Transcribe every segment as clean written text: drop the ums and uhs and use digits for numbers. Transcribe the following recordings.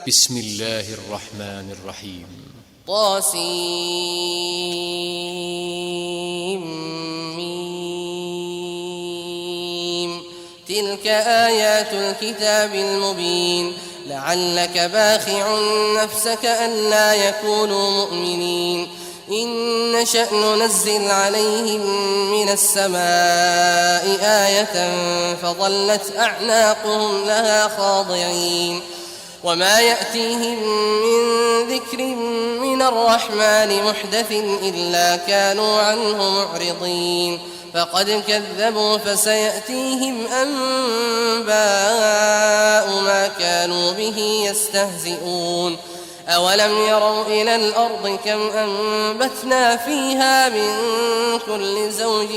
بسم الله الرحمن الرحيم. طاسيم. تلك آيات الكتاب المبين. لعلك باخع نفسك ألا يكونوا مؤمنين. إن نشأ ننزل عليهم من السماء آية فظلت أعناقهم لها خاضعين. وما يأتيهم من ذكر من الرحمن محدث إلا كانوا عنه معرضين. فقد كذبوا فسيأتيهم أنباء ما كانوا به يستهزئون. أولم يروا إلى الأرض كم أنبتنا فيها من كل زوج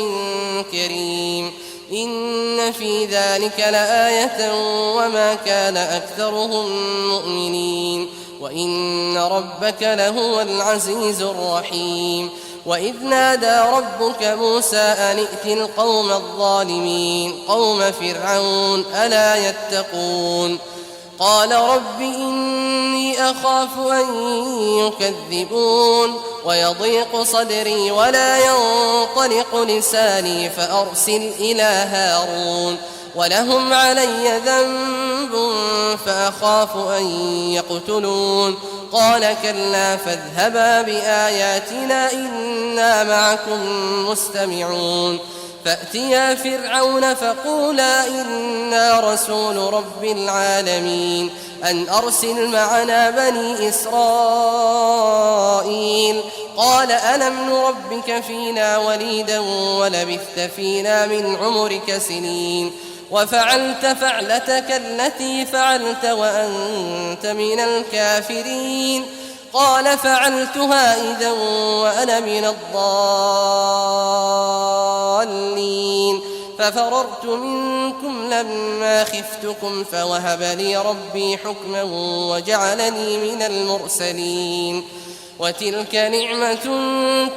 كريم. إن في ذلك لآية وما كان أكثرهم مؤمنين وإن ربك لهو العزيز الرحيم. وإذ نادى ربك موسى أن ائت القوم الظالمين قوم فرعون ألا يتقون. قال رب إني أخاف أن يكذبون ويضيق صدري ولا ينطلق لساني فأرسل إلى هارون ولهم علي ذنب فأخاف أن يقتلون. قال كلا فاذهبا بآياتنا إنا معكم مستمعون. فأتيا فرعون فقولا إنا رسول رب العالمين أن أرسل معنا بني إسرائيل. قال ألم نربك فينا وليدا ولبثت فينا من عمرك سنين وفعلت فعلتك التي فعلت وأنت من الكافرين. قال فعلتها إذا وأنا من الضالين ففررت منكم لما خفتكم فوهب لي ربي حكما وجعلني من المرسلين. وتلك نعمة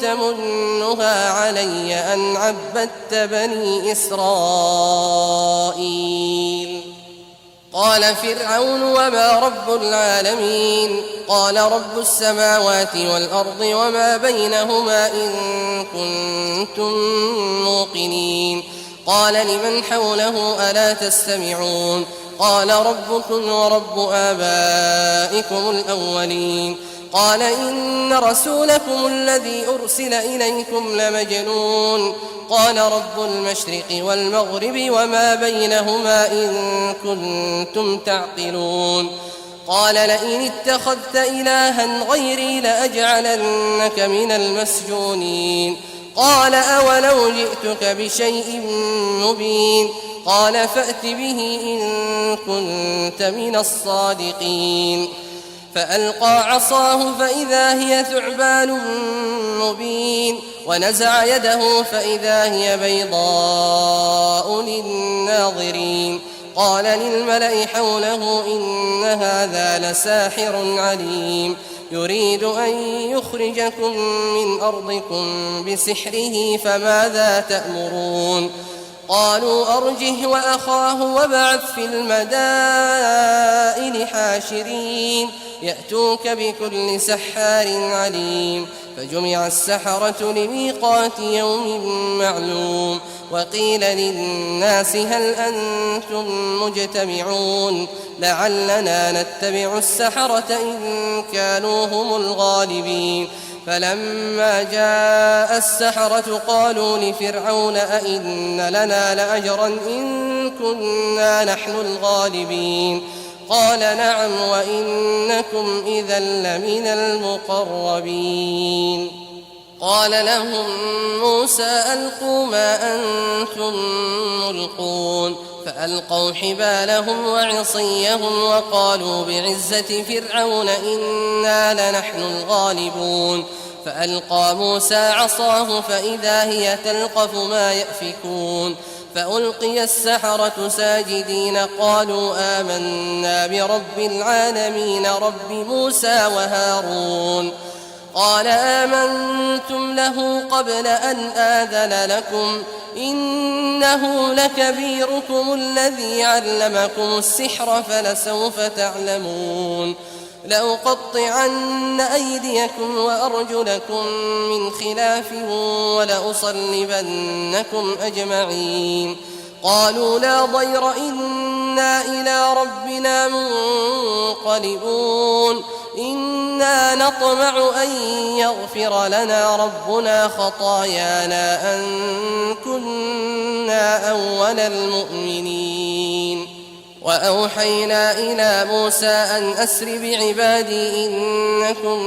تمنها علي أن عبدت بني إسرائيل. قال فرعون وما رب العالمين. قال رب السماوات والأرض وما بينهما إن كنتم موقنين. قال لمن حوله ألا تستمعون. قال ربكم ورب آبائكم الأولين. قال إن رسولكم الذي أرسل إليكم لمجنون. قال رب المشرق والمغرب وما بينهما إن كنتم تعقلون. قال لئن اتخذت إلها غيري لأجعلنك من المسجونين. قال أولو جئتك بشيء مبين. قال فأت به إن كنت من الصادقين. فألقى عصاه فإذا هي ثعبان مبين ونزع يده فإذا هي بيضاء للناظرين. قال للملأ حوله إن هذا لساحر عليم يريد أن يخرجكم من أرضكم بسحره فماذا تأمرون. قالوا أرجه وأخاه وابعث في المدائن حاشرين يأتوك بكل سحار عليم. فجمع السحرة لميقات يوم معلوم. وقيل للناس هل أنتم مجتمعون لعلنا نتبع السحرة إن كانوا هم الغالبين. فلما جاء السحرة قالوا لفرعون أئن لنا لأجرا إن كنا نحن الغالبين. قال نعم وإنكم إذا لمن المقربين. قال لهم موسى ألقوا ما أنتم ملقون. فألقوا حبالهم وعصيهم وقالوا بعزة فرعون إنا لنحن الغالبون. فألقى موسى عصاه فإذا هي تلقف ما يأفكون. فألقي السحرة ساجدين قالوا آمنا برب العالمين رب موسى وهارون. قال آمنتم له قبل أن آذن لكم إنه لكبيركم الذي علمكم السحر فلسوف تعلمون. لأقطعن أيديكم وأرجلكم من خلاف ولأصلبنكم أجمعين. قالوا لا ضير إنا إلى ربنا منقلبون. إنا نطمع أن يغفر لنا ربنا خطايانا أن كنا أول المؤمنين. وأوحينا إلى موسى أن أسر بعبادي إنكم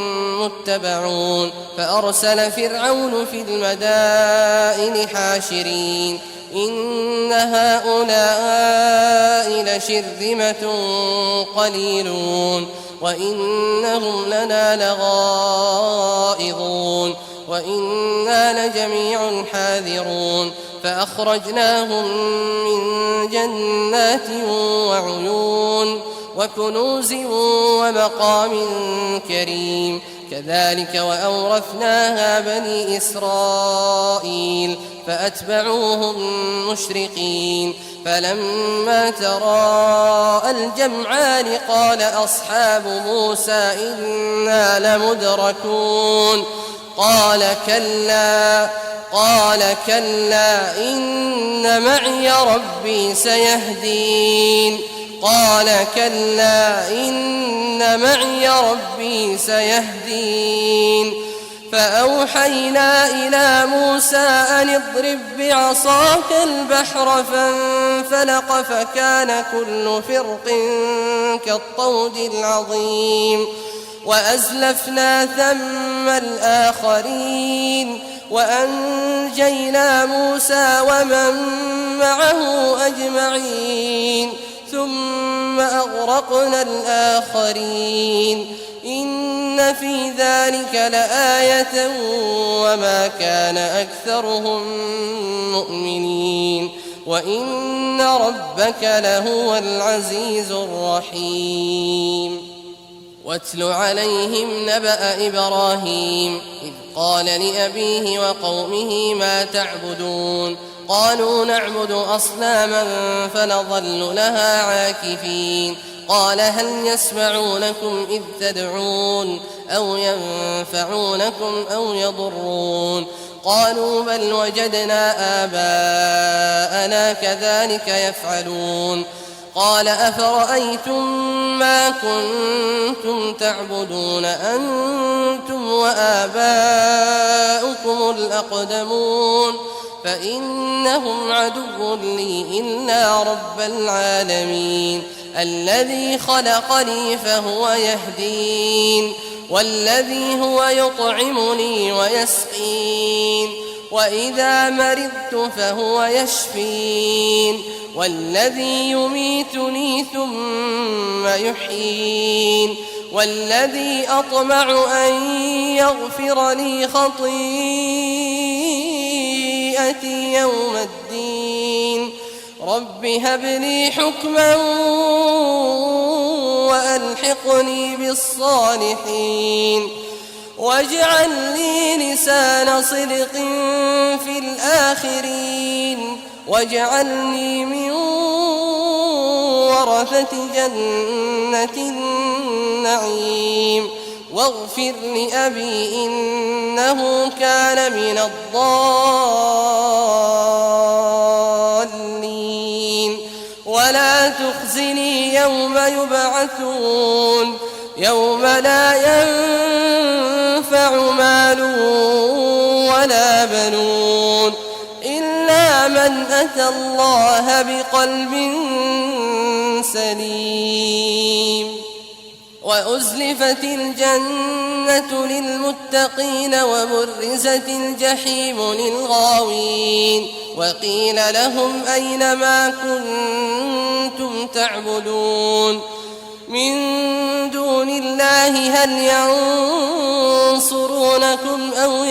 متبعون. فأرسل فرعون في المدائن حاشرين إن هؤلاء لشرذمة قليلون وإنهم لنا لغائظون وإنا لجميع حاذرون. فأخرجناهم من جنات وعيون وكنوز ومقام كريم. كذلك وأورثناها بني إسرائيل فأتبعوهم مشرقين. فلما تراءى الجمعان قال أصحاب موسى إنا لمدركون. قال كلا إن معي ربي سيهدين. فأوحينا إلى موسى أن اضرب بعصاك البحر فانفلق فكان كل فرق كالطود العظيم. وأزلفنا ثم الآخرين وأنجينا موسى ومن معه أجمعين ثم أغرقنا الآخرين. إن في ذلك لآية وما كان أكثرهم مؤمنين وإن ربك لهو العزيز الرحيم. واتل عليهم نبأ إبراهيم إذ قال لأبيه وقومه ما تعبدون. قالوا نعبد أصناما فنظل لها عاكفين. قال هل يسمعونكم إذ تدعون أو ينفعونكم أو يضرون. قالوا بل وجدنا آباءنا كذلك يفعلون. قال أفرأيتم ما كنتم تعبدون أنتم وآباؤكم الأقدمون فإنهم عدو لي إلا رب العالمين الذي خلقني فهو يهدين والذي هو يطعمني ويسقين وإذا مرضت فهو يشفين والذي يميتني ثم يحيين والذي أطمع أن يغفر لي خطيئتي يوم الدين. رب هب لي حكما وألحقني بالصالحين واجعل لي لسان صدق في الآخرين واجعلني من ورثة جنة النعيم واغفر لأبي إنه كان من الضالين ولا تخزني يوم يبعثون يوم لا ينفع مال ولا بنون إلا من أتى الله بقلب سليم. وأزلفت الجنة للمتقين وبرزت الجحيم للغاوين وقيل لهم أين ما كنتم تعبدون من دون الله هل ينصرونكم أو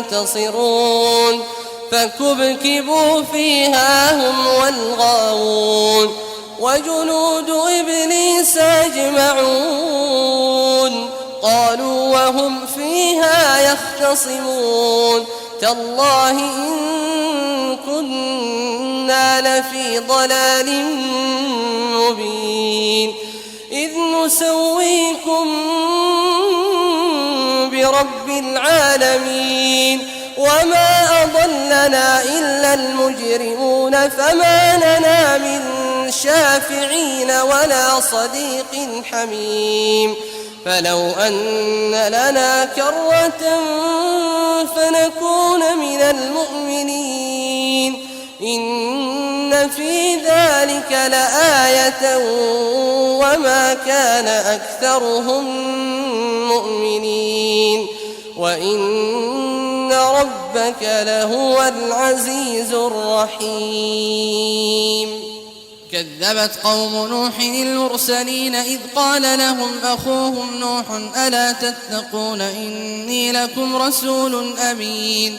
ينتصرون فكبكبوا فيها هم والغاوون وجنود إبليس أجمعون قالوا وهم فيها يختصمون تالله إن كنا لفي ضلال مبين إذ نسويكم برب العالمين وما أضلنا إلا المجرمون فما لنا من شافعين ولا صديق حميم فلو أن لنا كرة فنكون من المؤمنين إن في ذلك لآية وما كان أكثرهم مؤمنين وإن ربك لهو العزيز الرحيم. كذبت قوم نوح المرسلين إذ قال لهم أخوهم نوح ألا تتقون إني لكم رسول أمين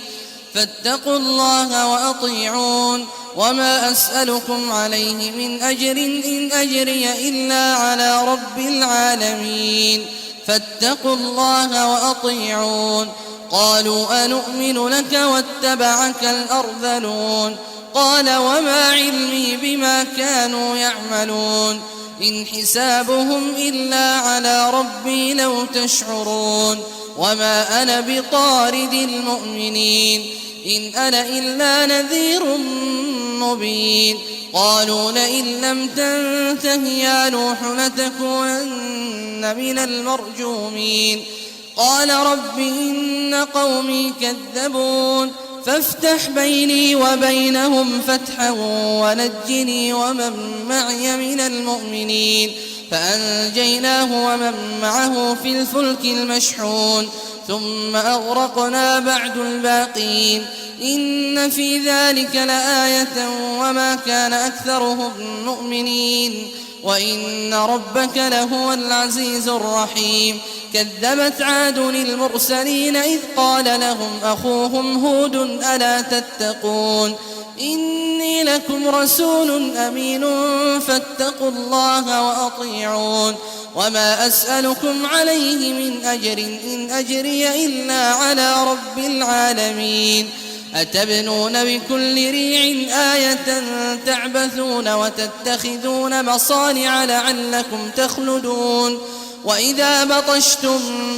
فاتقوا الله وأطيعون وما أسألكم عليه من أجر إن أجري إلا على رب العالمين فاتقوا الله وأطيعون. قالوا أنؤمن لك واتبعك الأرذلون قال وما علمي بما كانوا يعملون إن حسابهم إلا على ربي لو تشعرون وما أنا بطارد المؤمنين إن أنا إلا نذير مبين. قالوا لئن لم تنته يا نوح لتكونن من المرجومين قال رب إن قومي كذبون فافتح بيني وبينهم فتحا ونجني ومن معي من المؤمنين فأنجيناه ومن معه في الفلك المشحون ثم أغرقنا بعد الباقين إن في ذلك لآية وما كان أكثرهم مؤمنين وإن ربك لهو العزيز الرحيم. كذبت عاد المرسلين إذ قال لهم أخوهم هود ألا تتقون إني لكم رسول أمين فاتقوا الله وأطيعون وما أسألكم عليه من أجر إن أجري إلا على رب العالمين أتبنون بكل ريع آية تعبثون وتتخذون مصانع لعلكم تخلدون وإذا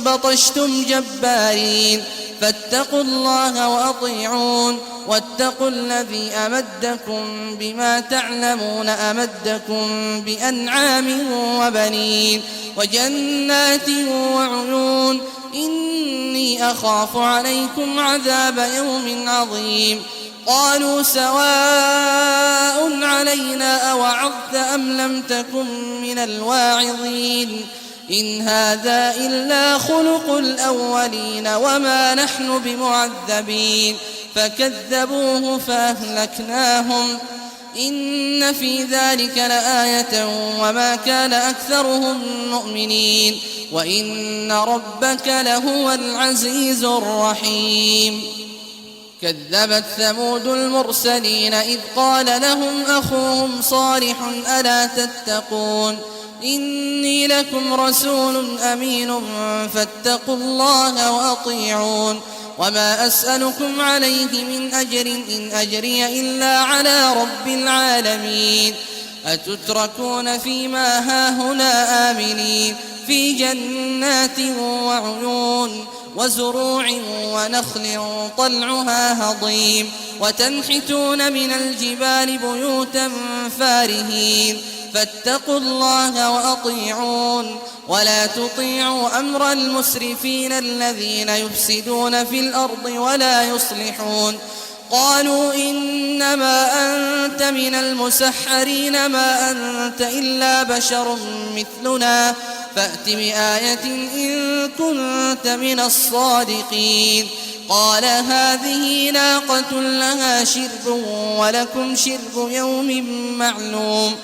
بطشتم جبارين فاتقوا الله وأطيعون واتقوا الذي أمدكم بما تعلمون أمدكم بأنعام وبنين وجنات وعيون إني أخاف عليكم عذاب يوم عظيم. قالوا سواء علينا أوعظت أم لم تكن من الواعظين إن هذا إلا خلق الأولين وما نحن بمعذبين فكذبوه فأهلكناهم إن في ذلك لآية وما كان أكثرهم مؤمنين وإن ربك لهو العزيز الرحيم. كذبت ثمود المرسلين إذ قال لهم أخوهم صالح ألا تتقون إني لكم رسول أمين فاتقوا الله وأطيعون وما أسألكم عليه من أجر إن أجري إلا على رب العالمين أتتركون فيما هاهنا آمنين في جنات وعيون وزروع ونخل طلعها هضيم وتنحتون من الجبال بيوتا فارهين فاتقوا الله وأطيعون ولا تطيعوا أمر المسرفين الذين يفسدون في الأرض ولا يصلحون. قالوا إنما أنت من المسحرين ما أنت إلا بشر مثلنا فأت بآية إن كنت من الصادقين. قال هذه ناقة لها شرب ولكم شرب يوم معلوم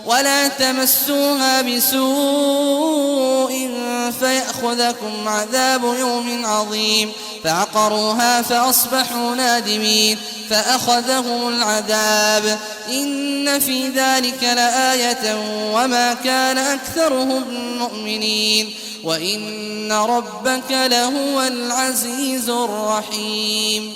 ولا تمسوها بسوء فيأخذكم عذاب يوم عظيم. فعقروها فأصبحوا نادمين فأخذهم العذاب إن في ذلك لآية وما كان أكثرهم مؤمنين وإن ربك لهو العزيز الرحيم.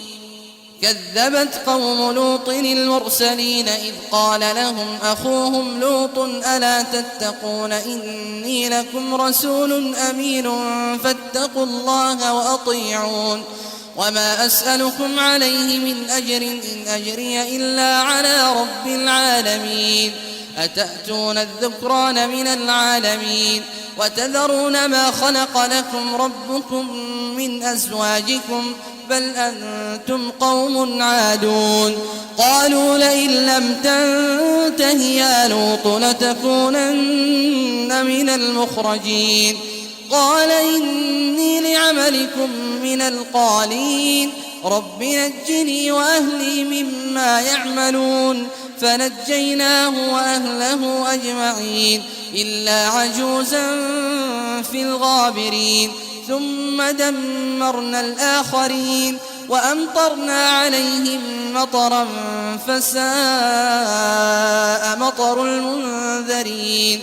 كذبت قوم لوط المرسلين إذ قال لهم أخوهم لوط ألا تتقون إني لكم رسول أمين فاتقوا الله وأطيعون وما أسألكم عليه من أجر إن أجري إلا على رب العالمين أتأتون الذكران من العالمين وتذرون ما خلق لكم ربكم من أزواجكم بل أنتم قوم عادون قالوا لئن لم تنته يا لوط لتكونن من المخرجين قال إني لعملكم من القالين رب نجني وأهلي مما يعملون فنجيناه وأهله أجمعين إلا عجوزا في الغابرين ثم دمرنا الآخرين وأمطرنا عليهم مطرا فساء مطر المنذرين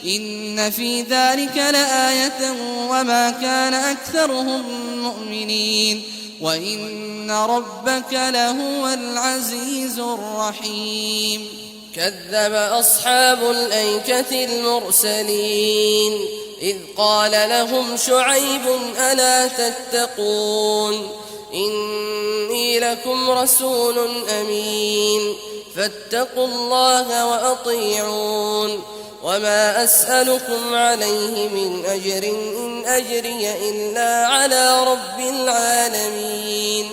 إن في ذلك لآية وما كان أكثرهم مؤمنين وإن ربك لهو العزيز الرحيم كذب أصحاب الأيكة المرسلين إذ قال لهم شعيب ألا تتقون إني لكم رسول أمين فاتقوا الله وأطيعون وما أسألكم عليه من أجر إن أجري إلا على رب العالمين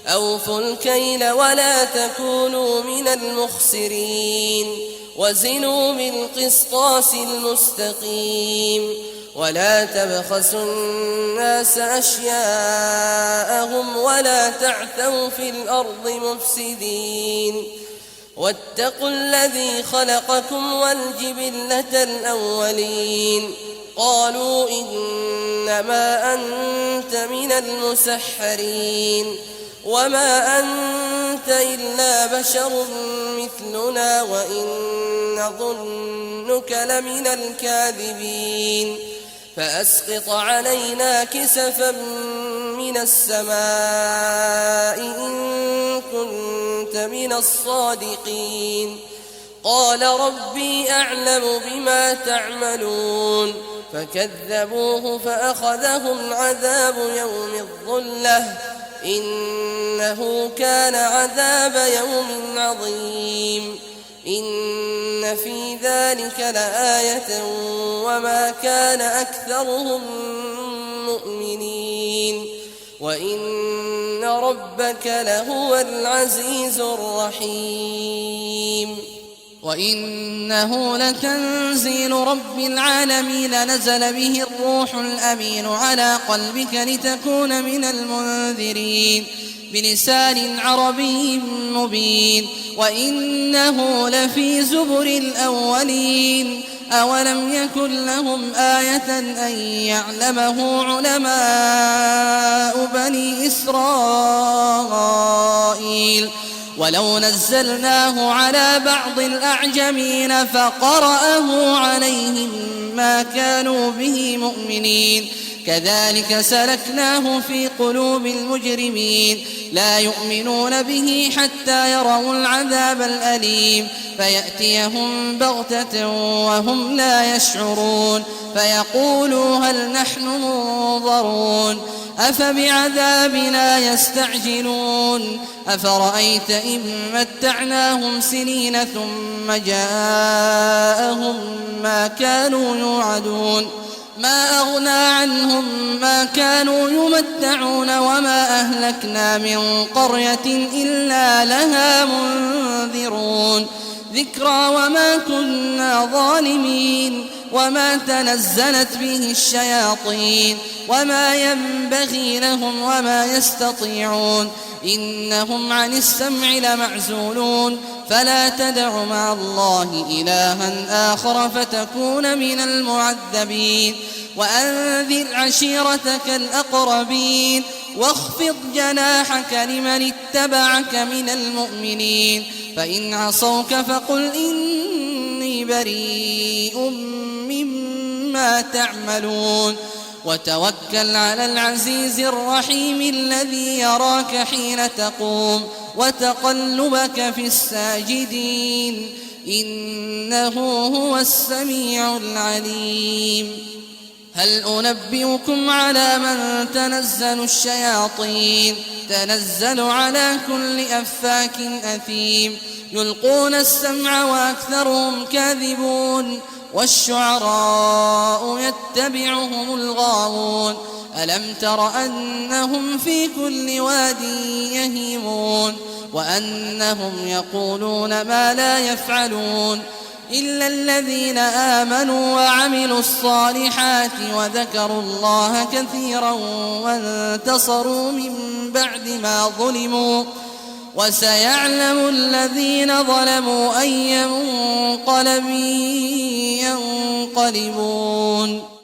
أوفوا الكيل ولا تكونوا من المخسرين وزنوا بالقسطاس المستقيم ولا تبخسوا الناس أشياءهم ولا تعثوا في الأرض مفسدين واتقوا الذي خلقكم والجبلة الأولين قالوا إنما أنت من المسحرين وما أنت إلا بشر مثلنا وإن نظنك لمن الكاذبين فأسقط علينا كسفا من السماء إن كنت من الصادقين قال ربي أعلم بما تعملون فكذبوه فأخذهم عذاب يوم الظلة إنه كان عذاب يوم عظيم إن في ذلك لآية وما كان أكثرهم مؤمنين وإن ربك لهو العزيز الرحيم وإنه لتنزيل رب العالمين نزل به الروح الأمين على قلبك لتكون من المنذرين بلسان عربي مبين وإنه لفي زبر الأولين أولم يكن لهم آية أن يعلمه علماء بني إسرائيل ولو نزلناه على بعض الأعجمين فقرأه عليهم ما كانوا به مؤمنين كذلك سلكناه في قلوب المجرمين لا يؤمنون به حتى يروا العذاب الأليم فيأتيهم بغتة وهم لا يشعرون فيقولوا هل نحن منظرون أفبعذابنا يستعجلون أفرأيت إن متعناهم سنين ثم جاءهم ما كانوا يوعدون ما أغنى عنهم ما كانوا يمتعون وما أهلكنا من قرية إلا لها منذرون ذكرى وما كنا ظالمين وما تنزلت به الشياطين وما ينبغي لهم وما يستطيعون إنهم عن السمع لمعزولون فلا تدع مع الله إلها آخر فتكون من المعذبين وأنذر عشيرتك الأقربين واخفض جناحك لمن اتبعك من المؤمنين فإن عصوك فقل إني بريء مما تعملون وتوكل على العزيز الرحيم الذي يراك حين تقوم وتقلبك في الساجدين إنه هو السميع العليم. هل أنبئكم على من تنزل الشياطين تنزل على كل أفاك أثيم يلقون السمع وأكثرهم كاذبون والشعراء يتبعهم الغاوون ألم تر أنهم في كل واد يهيمون وأنهم يقولون ما لا يفعلون إلا الذين آمنوا وعملوا الصالحات وذكروا الله كثيرا وانتصروا من بعد ما ظلموا وسيعلم الذين ظلموا أي منقلب ينقلبون.